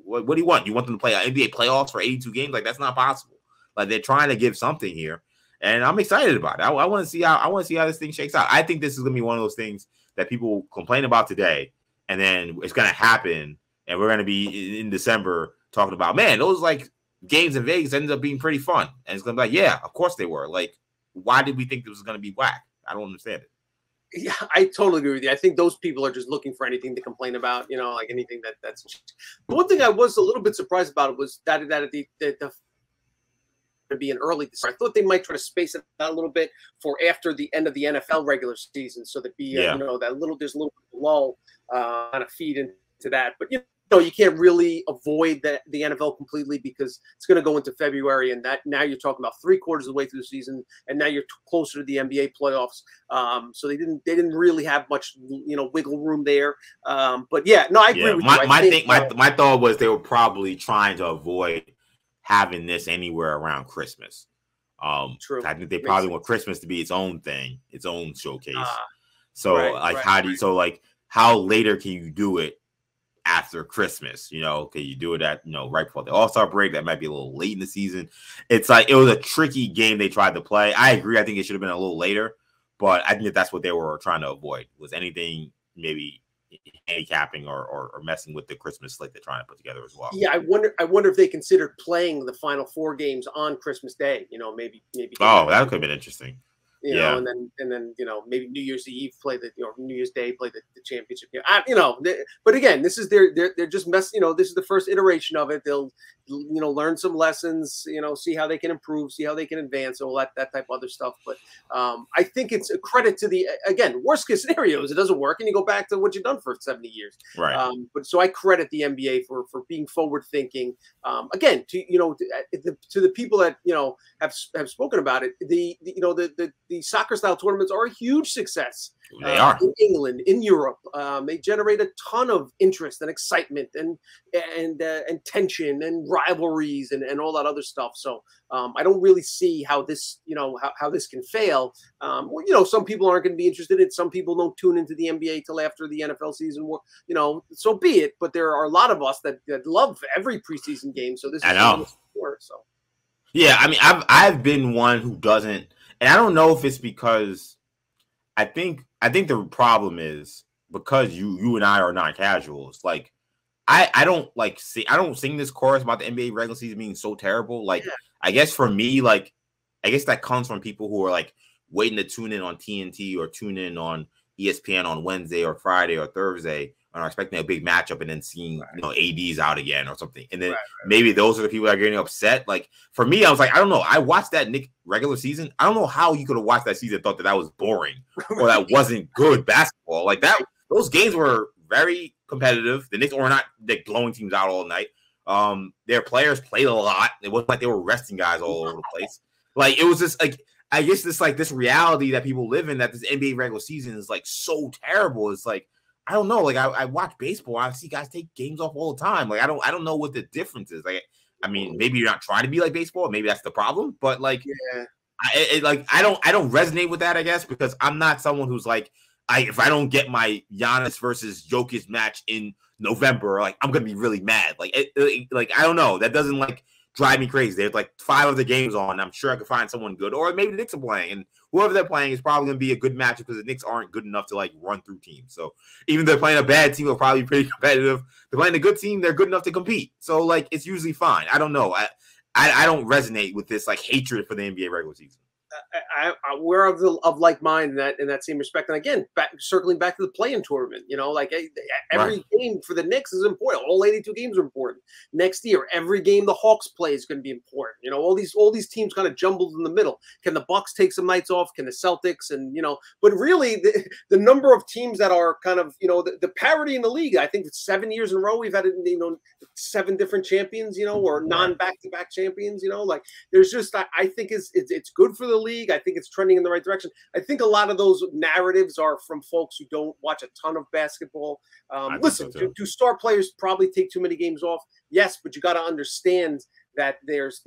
what do you want? You want them to play NBA playoffs for 82 games? Like, that's not possible. Like, they're trying to give something here, and I'm excited about it. I want to see how this thing shakes out. I think this is gonna be one of those things that people complain about today, and then it's gonna happen, and we're gonna be in December talking about, man, those like games in Vegas ended up being pretty fun. And it's gonna be like, yeah, of course they were. Like, why did we think this was gonna be whack? I don't understand it. Yeah, I totally agree with you. I think those people are just looking for anything to complain about, you know, like anything that's. The one thing I was a little bit surprised about was that the to be an early December. I thought they might try to space it out a little bit for after the end of the NFL regular season, so that you know, there's a little lull kind of feed into that. But you know, you can't really avoid the NFL completely because it's going to go into February, and that now you're talking about 3/4 of the way through the season, and now you're closer to the NBA playoffs. So they didn't really have much, you know, wiggle room there. But yeah, no, I agree with you. My thought was they were probably trying to avoid having this anywhere around Christmas. True. I think they probably want Christmas to be its own thing, its own showcase. How later can you do it after Christmas? You know, can you do it at, you know, right before the All-Star break? That might be a little late in the season. It's like, it was a tricky game they tried to play. I agree. I think it should have been a little later, but I think that's what they were trying to avoid, was anything maybe handicapping or messing with the Christmas slate they're trying to put together as well. Yeah, I wonder if they considered playing the final 4 games on Christmas Day. You know, maybe. Oh, that could have been interesting. You know, and then you know, maybe New Year's Eve play New Year's Day play the championship game. But again, this is they're just you know, this is the first iteration of it. They'll, you know, learn some lessons, you know, see how they can improve, see how they can advance, all that type of other stuff. But I think it's a credit to again, worst case scenarios, it doesn't work, and you go back to what you've done for 70 years. Right. But so I credit the NBA for being forward thinking. Again, to the people that, you know, have spoken about it, the soccer style tournaments are a huge success. They are in England, in Europe. They generate a ton of interest and excitement and tension and rivalries and all that other stuff. So I don't really see how this, you know, how this can fail. Well, you know, some people aren't going to be interested in it. Some people don't tune into the NBA till after the NFL season. You know, so be it. But there are a lot of us that love every preseason game. So this is sport. So yeah, I mean, I've been one who doesn't, and I don't know if it's because I think the problem is because you and I are not casuals. Like, I don't sing this chorus about the NBA regular season being so terrible. Like, I guess for me, like, I guess that comes from people who are like waiting to tune in on TNT or tune in on ESPN on Wednesday or Friday or Thursday and are expecting a big matchup and then seeing, you know, AD's out again or something. And then maybe those are the people that are getting upset. Like, for me, I was like, I don't know. I watched that Knicks regular season. I don't know how you could have watched that season and thought that was boring or that wasn't good basketball. Like, those games were very competitive. The Knicks were not like blowing teams out all night. Their players played a lot. It wasn't like they were resting guys all over the place. Like, it was just like, I guess this reality that people live in, that this NBA regular season is like so terrible. It's like, I don't know. Like, I watch baseball. I see guys take games off all the time. Like, I don't know what the difference is. Like, I mean, maybe you're not trying to be like baseball. Maybe that's the problem. But like, I don't resonate with that, I guess, because I'm not someone who's like, if I don't get my Giannis versus Jokic match in November, like, I'm gonna be really mad. Like, like, I don't know. That doesn't like drive me crazy. There's like 5 of the games on. I'm sure I could find someone good, or maybe the Knicks are playing, and whoever they're playing is probably gonna be a good matchup because the Knicks aren't good enough to like run through teams. So even if they're playing a bad team, they'll probably be pretty competitive. They're playing a good team, they're good enough to compete. So like, it's usually fine. I don't know. I don't resonate with this like hatred for the NBA regular season. We're of like mind in that same respect. And again, circling back to the play-in tournament, you know, like every game for the Knicks is important. All 82 games are important. Next year, every game the Hawks play is going to be important. You know, all these teams kind of jumbled in the middle. Can the Bucks take some nights off? Can the Celtics? And, you know, but really the number of teams that are kind of, you know, the parity in the league, I think it's 7 years in a row we've had, you know, 7 different champions, you know, or non-back-to-back champions, you know, like there's just, I think it's good for the league. I think it's trending in the right direction. I think a lot of those narratives are from folks who don't watch a ton of basketball. Listen, so do star players probably take too many games off? Yes, but you got to understand that there's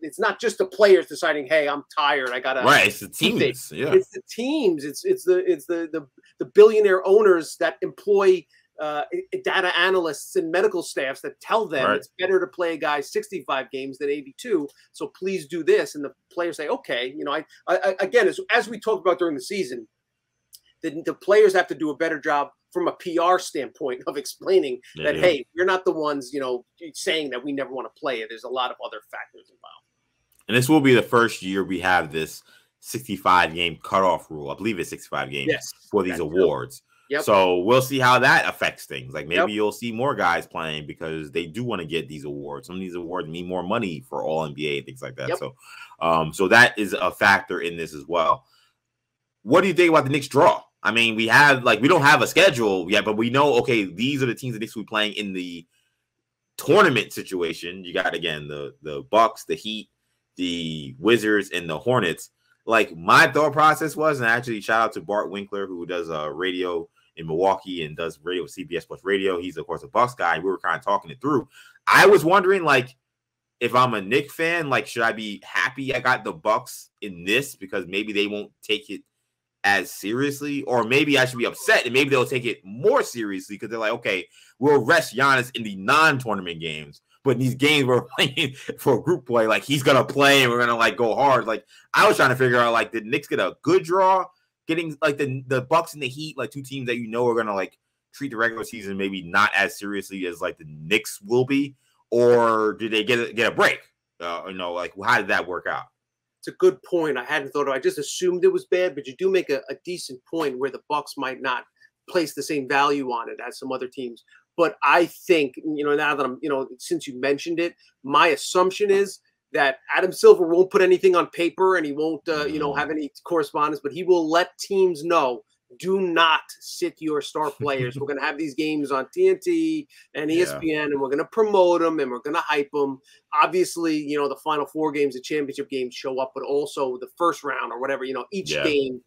it's not just the players deciding, hey, I'm tired, I gotta it's the teams. Yeah, it's the teams, it's the billionaire owners that employ data analysts and medical staffs that tell them it's better to play a guy 65 games than 82, so please do this. And the players say, okay, you know, I again, as we talked about during the season, the players have to do a better job from a PR standpoint of explaining that, hey, you're not the ones, you know, saying that we never want to play it. There's a lot of other factors involved. And this will be the first year we have this 65 game cutoff rule. I believe it's 65 games for these awards. Yep. So we'll see how that affects things. Like maybe you'll see more guys playing because they do want to get these awards. Some of these awards mean more money for all NBA and things like that. So, so that is a factor in this as well. What do you think about the Knicks draw? I mean, we don't have a schedule yet, but we know, okay, these are the teams that Knicks will be playing in the tournament situation. You got, again, the Bucks, the Heat, the Wizards, and the Hornets. Like, my thought process was, and actually shout out to Bart Winkler, who does radio in Milwaukee and does radio with CBS Plus Radio. He's, of course, a Bucks guy. We were kind of talking it through. I was wondering, like, if I'm a Knicks fan, like, should I be happy I got the Bucks in this because maybe they won't take it as seriously, or maybe I should be upset and maybe they'll take it more seriously because they're like, okay, we'll rest Giannis in the non-tournament games, but in these games we're playing for group play, like he's gonna play and we're gonna like go hard. Like I was trying to figure out, like, did Knicks get a good draw, getting like the Bucks and the Heat, like two teams that you know are gonna like treat the regular season maybe not as seriously as like the Knicks will be, or did they get a break? You know, like how did that work out? It's a good point. I hadn't thought of. I just assumed it was bad, but you do make a decent point where the Bucks might not place the same value on it as some other teams. But I think, you know, now that I'm, you know, since you mentioned it, my assumption is that Adam Silver won't put anything on paper and he won't, you know, have any correspondence, but he will let teams know, do not sit your star players. We're going to have these games on TNT and ESPN, and we're going to promote them and we're going to hype them. Obviously, you know, the final four games, the championship games show up, but also the first round or whatever, you know, each game,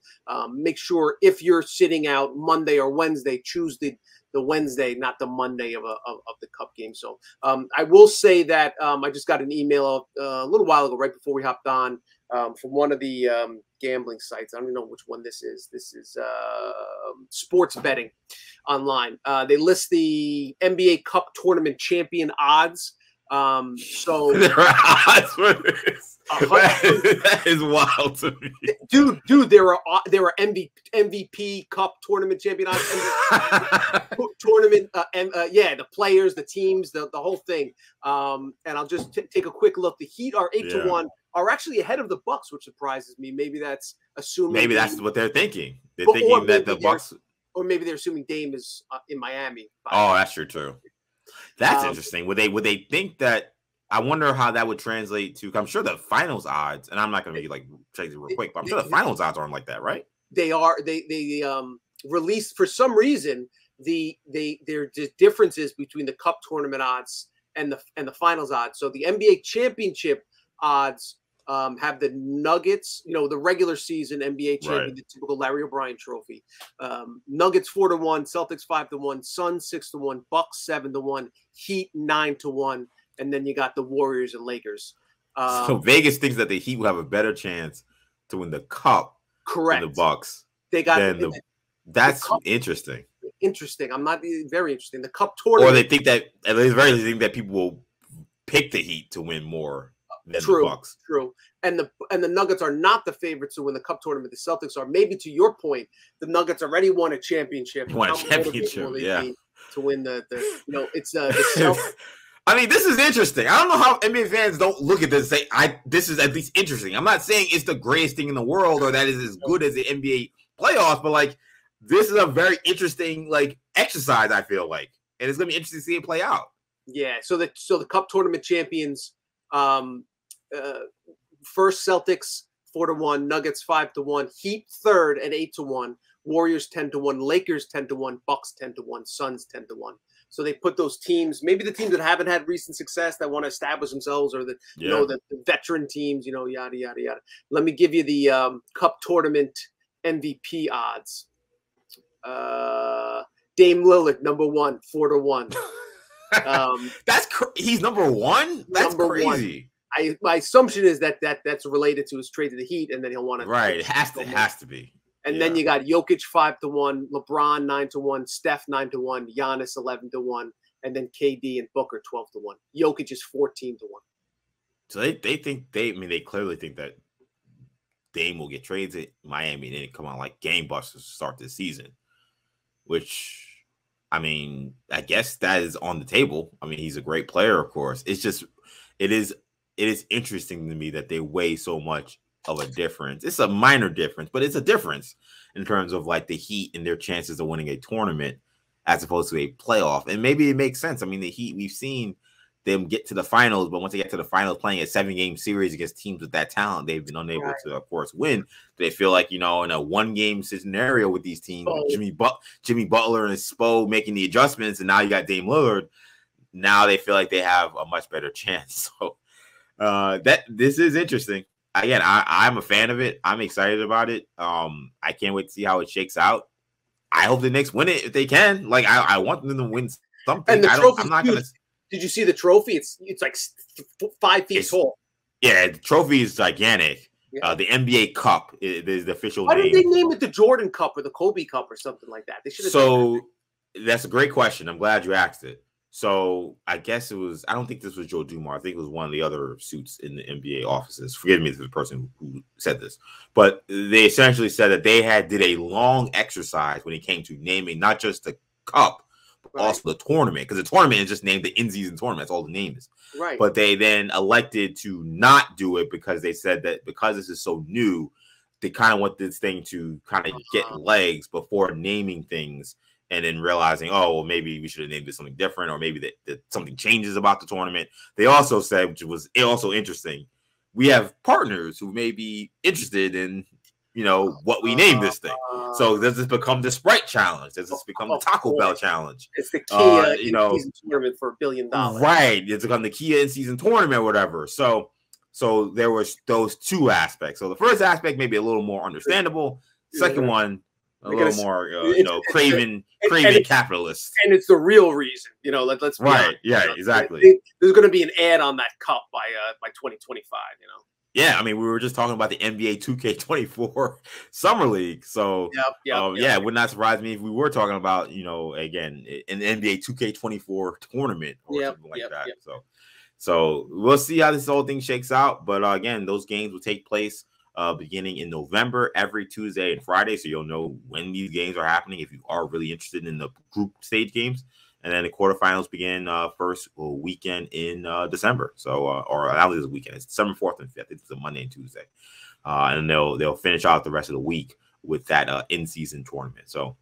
make sure if you're sitting out Monday or Wednesday, choose the Wednesday, not the Monday of the Cup game. So I will say that I just got an email a little while ago, right before we hopped on, from one of the gambling sites. I don't even know which one this is. This is sports betting online. They list the NBA Cup tournament champion odds. So there are odds for this. That is wild to me, dude. There are MVP Cup tournament champion odds, tournament, the players, the teams, the whole thing. And I'll just take a quick look. The Heat are 8-1, are actually ahead of the Bucks, which surprises me. Maybe that's assuming. Maybe that's what they're thinking. They're thinking that the Bucks, or maybe they're assuming Dame is in Miami. Oh, that's true too. That's interesting. Would they think that? I wonder how that would translate to. I'm sure the finals odds, and I'm not going to make like check it real quick, but I'm sure the finals odds aren't like that, right? They are. They released for some reason there are differences between the Cup tournament odds and the finals odds. So the NBA championship odds have the Nuggets, you know, the regular season NBA champion, the typical Larry O'Brien trophy. Nuggets 4-1, Celtics 5-1, Suns 6-1, Bucks 7-1, Heat 9-1, and then you got the Warriors and Lakers. So Vegas thinks that the Heat will have a better chance to win the Cup than the Bucks. They got that's interesting. Interesting. I'm not very interesting. The Cup tournament, or they think that at least very least think that people will pick the Heat to win more. True. And the Nuggets are not the favorites to win the Cup tournament. The Celtics are. Maybe to your point, the Nuggets already won a championship. To win the you know, it's the Celtics. I mean, this is interesting. I don't know how NBA fans don't look at this and say, this is at least interesting. I'm not saying it's the greatest thing in the world or that is as good as the NBA playoffs, but like this is a very interesting like exercise, I feel like. And it's gonna be interesting to see it play out. Yeah. So the Cup tournament champions, first Celtics 4-1, Nuggets 5-1, Heat third at 8-1, Warriors 10-1, Lakers 10-1, Bucks 10-1, Suns 10-1. So they put those teams, maybe the teams that haven't had recent success that want to establish themselves, or the the veteran teams, yada yada yada. Let me give you the Cup tournament MVP odds. Dame Lillard, number 1, 4-1. He's number 1. That's number crazy. 1. My assumption is that's related to his trade to the Heat, and then he'll want to. Right, it has to be. And then you got Jokic 5-1, LeBron 9-1, Steph 9-1, Giannis 11-1, and then KD and Booker 12-1. Jokic is 14-1. So they they clearly think that Dame will get traded to Miami and then come on like gangbusters to start this season, which I guess that is on the table. He's a great player, of course. It's just it is interesting to me that they weigh so much of a difference. It's a minor difference, but it's a difference in terms of like the Heat and their chances of winning a tournament as opposed to a playoff. And maybe it makes sense. The Heat, we've seen them get to the finals, but once they get to the finals playing a 7-game series against teams with that talent, they've been unable to, of course, win. They feel like, in a 1-game scenario with these teams, Jimmy Butler and Spo making the adjustments, and now you got Dame Lillard. Now they feel like they have a much better chance. So this is interesting. Again, I'm a fan of it. I'm excited about it. I can't wait to see how it shakes out. I hope the Knicks win it if they can. Like I want them to win something. And I'm not gonna. Did you see the trophy? It's like 5 feet tall. Yeah, the trophy is gigantic. Yeah. The NBA Cup is the official name. Why didn't they name it the Jordan Cup or the Kobe Cup or something like that? They should have. So that's a great question. I'm glad you asked it. So I guess it was, I don't think this was Joe Dumars. I think it was one of the other suits in the NBA offices. Forgive me, the person who said this. But they essentially said that they did a long exercise when it came to naming not just the cup, but also the tournament. Because the tournament is just named the in-season tournament. That's all the name is. Right. But they then elected to not do it because they said that because this is so new, they kind of want this thing to kind of get legs before naming things. And then realizing, oh, well, maybe we should have named it something different, or maybe that something changes about the tournament. They also said, which was also interesting, we have partners who may be interested in, what we name this thing. So does this become the Sprite Challenge? Does this become the Taco Bell Challenge? It's the Kia in-season tournament for $1 billion. Right. It's become the Kia in-season tournament or whatever. So there was those two aspects. So the first aspect may be a little more understandable. Second one, a little more, craven capitalist, and it's the real reason. Let's be honest. Yeah, exactly. There's going to be an ad on that cup by 2025. Yeah, we were just talking about the NBA 2K24 Summer League, so it would not surprise me if we were talking about again an NBA 2K24 tournament or something like that. So we'll see how this whole thing shakes out. But again, those games will take place beginning in November, every Tuesday and Friday, so you'll know when these games are happening if you are really interested in the group stage games. And then the quarterfinals begin first weekend in December. So, or not this weekend, it's December 4th and 5th. It's a Monday and Tuesday, and they'll finish out the rest of the week with that in-season tournament. So,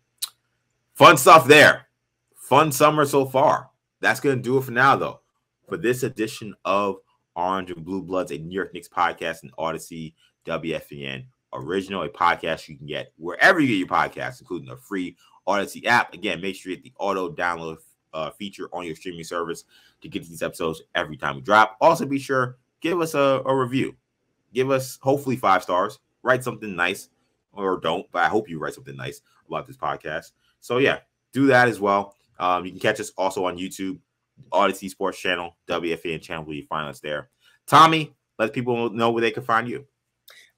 fun stuff there. Fun summer so far. That's gonna do it for now, though. For this edition of Orange and Blue Bloods, a New York Knicks podcast and Audacy WFAN original, a podcast you can get wherever you get your podcasts, including the free Audacy app. Again, make sure you hit the auto download feature on your streaming service to get these episodes every time we drop. Also, be sure give us a review. Give us hopefully 5 stars. Write something nice, or don't, but I hope you write something nice about this podcast. So yeah, do that as well. You can catch us also on YouTube, Audacy Sports Channel, WFAN channel, where you find us there. Tommy, let people know where they can find you.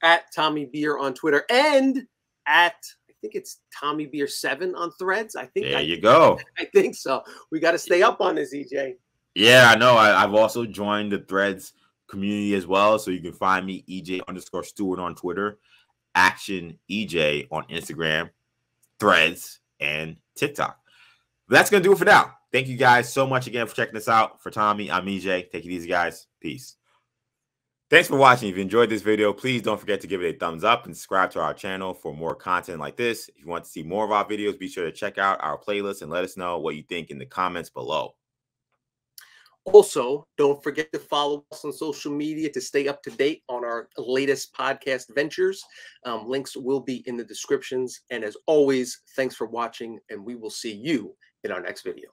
At Tommy Beer on Twitter, and at I think it's Tommy Beer 7 on Threads. I think there you go. I think so. We got to stay up on this, EJ. Yeah, I know. I've also joined the Threads community as well, so you can find me EJ_Stewart on Twitter, Action EJ on Instagram, Threads, and TikTok. But that's gonna do it for now. Thank you guys so much again for checking us out. For Tommy, I'm EJ. Take it easy, guys. Peace. Thanks for watching. If you enjoyed this video, please don't forget to give it a thumbs up and subscribe to our channel for more content like this. If you want to see more of our videos, be sure to check out our playlist and let us know what you think in the comments below. Also, don't forget to follow us on social media to stay up to date on our latest podcast ventures. Links will be in the descriptions. And as always, thanks for watching, and we will see you in our next video.